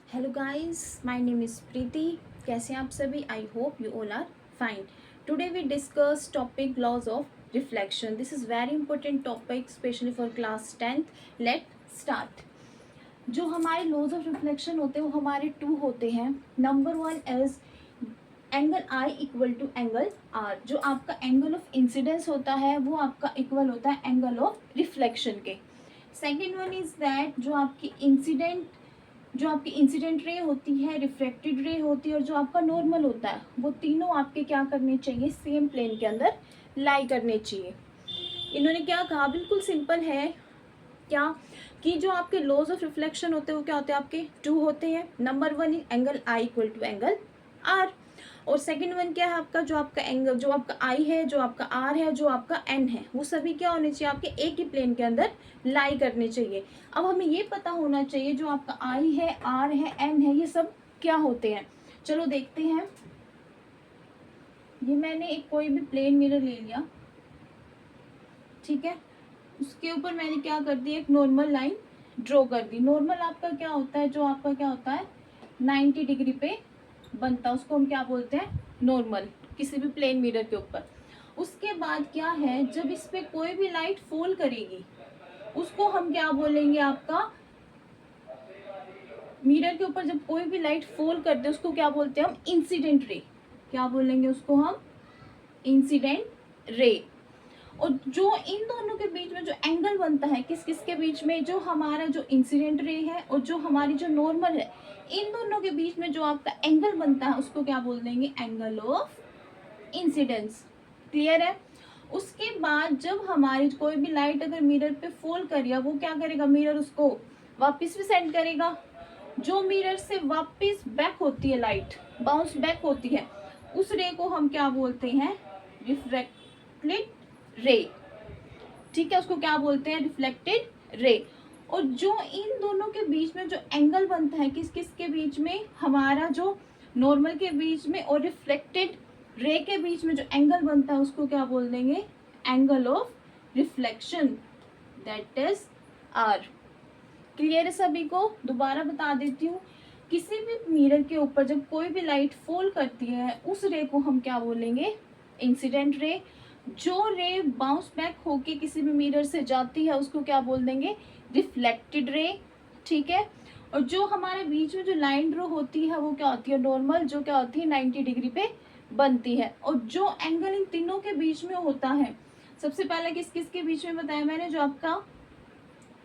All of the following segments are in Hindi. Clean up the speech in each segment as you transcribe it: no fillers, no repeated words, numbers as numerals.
Hello guys, my name is Preeti. कैसे हैं आप सभी? I hope you all are fine. Today we discuss topic laws of reflection. This is very important topic specially for class 10th। Let start. जो हमारे लॉज ऑफ रिफ्लेक्शन होते हैं वो हमारे टू होते हैं। Number one is angle I equal to angle R. जो आपका एंगल ऑफ इंसिडेंस होता है वो आपका इक्वल होता है एंगल ऑफ रिफ्लेक्शन के। सेकेंड वन इज दैट जो आपकी इंसिडेंट रे होती है, रिफ्रेक्टेड रे होती है और जो आपका नॉर्मल होता है, वो तीनों आपके क्या करने चाहिए, सेम प्लेन के अंदर लाई करने चाहिए। इन्होंने क्या कहा, बिल्कुल सिंपल है। क्या कि जो आपके लॉज ऑफ रिफ्लेक्शन होते हैं वो क्या होते हैं, आपके टू होते हैं। Number one is angle I equal to angle R, और सेकंड वन क्या है आपका, जो आपका एंगल, जो आपका आई है, जो आपका आर है, जो आपका एन है, वो सभी क्या होने चाहिए, आपके एक ही प्लेन के अंदर लाई करने चाहिए। अब हमें ये पता होना चाहिए जो आपका आई है, आर है, एन है, ये सब क्या होते हैं। चलो देखते हैं। ये मैंने एक कोई भी प्लेन मिरर ले लिया, ठीक है। उसके ऊपर मैंने क्या कर दिया, एक नॉर्मल लाइन ड्रॉ कर दी। नॉर्मल आपका क्या होता है, जो आपका क्या होता है 90 डिग्री पे बनता है, उसको हम क्या बोलते हैं, नॉर्मल, किसी भी प्लेन मिरर के ऊपर। उसके बाद क्या है, जब इस पे कोई भी लाइट फॉल करेगी उसको हम क्या बोलेंगे, आपका मिरर के ऊपर जब कोई भी लाइट फॉल करते हैं उसको क्या बोलते हैं हम, इंसिडेंट रे। क्या बोलेंगे उसको हम, इंसिडेंट रे। और जो इन दोनों के बीच में जो एंगल बनता है, किस किस के बीच में, जो हमारा जो इंसिडेंट रे है और जो हमारी जो नॉर्मल है, इन दोनों के बीच में जो आपका एंगल बनता है उसको क्या बोल देंगे, एंगल ऑफ इंसिडेंस। क्लियर है। उसके बाद जब हमारी कोई भी लाइट अगर मिरर पे फॉल करेगा, वो क्या करेगा, मिरर उसको वापस भी सेंड करेगा। जो मिरर से वापस बैक होती है लाइट, बाउंस बैक होती है, उस रे को हम क्या बोलते हैं, रिफ्लेक्टेड रे। ठीक है, उसको क्या बोलते हैं, रिफ्लेक्टेड रे। और जो इन दोनों के बीच में जो एंगल बनता है, किस किस के बीच में, हमारा जो नॉर्मल के बीच में और रिफ्लेक्टेड रे के बीच में जो एंगल बनता है उसको क्या बोल देंगे, angle of reflection, that is R. Clear है सभी को? दोबारा बता देती हूँ। किसी भी मिरर के ऊपर जब कोई भी लाइट फॉल करती है, उस रे को हम क्या बोलेंगे, इंसिडेंट रे। जो रे बाउंस बैक होके किसी भी मिरर से जाती है उसको क्या बोल देंगे, रिफ्लेक्टेड रे। ठीक है। और जो हमारे बीच में जो लाइन ड्रॉ होती है वो क्या होती है, नॉर्मल, जो क्या होती है 90 डिग्री पे बनती है। और जो एंगल इन तीनों के बीच में होता है, सबसे पहले किस किस के बीच में बताया मैंने, जो आपका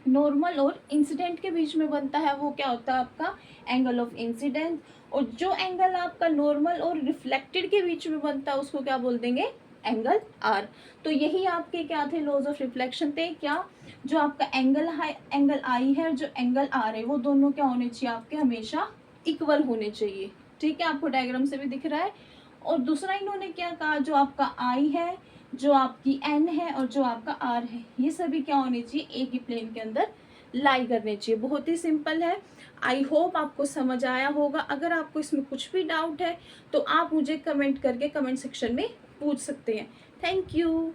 नॉर्मल और इंसिडेंट के बीच में बनता है वो क्या होता है, आपका एंगल ऑफ इंसिडेंस। और जो एंगल आपका नॉर्मल और रिफ्लेक्टेड के बीच में बनता है उसको क्या बोल देंगे, एंगल आर। तो यही आपके क्या थे, लॉज ऑफ रिफ्लेक्शन थे। क्या, जो आपका एंगल है, एंगल आई है, और जो एंगल आर है, वो दोनों क्या होने चाहिए, आपके हमेशा इक्वल होने चाहिए। ठीक है, आपको डायग्राम से भी दिख रहा है। और दूसरा इन्होंने क्या कहा, जो आपका आई है, जो आपकी एन है और जो आपका आर है, ये सभी क्या होने चाहिए, एक ही प्लेन के अंदर लाई करने चाहिए। बहुत ही सिंपल है। आई होप आपको समझ आया होगा। अगर आपको इसमें कुछ भी डाउट है तो आप मुझे कमेंट करके कमेंट सेक्शन में पूछ सकते हैं। Thank you.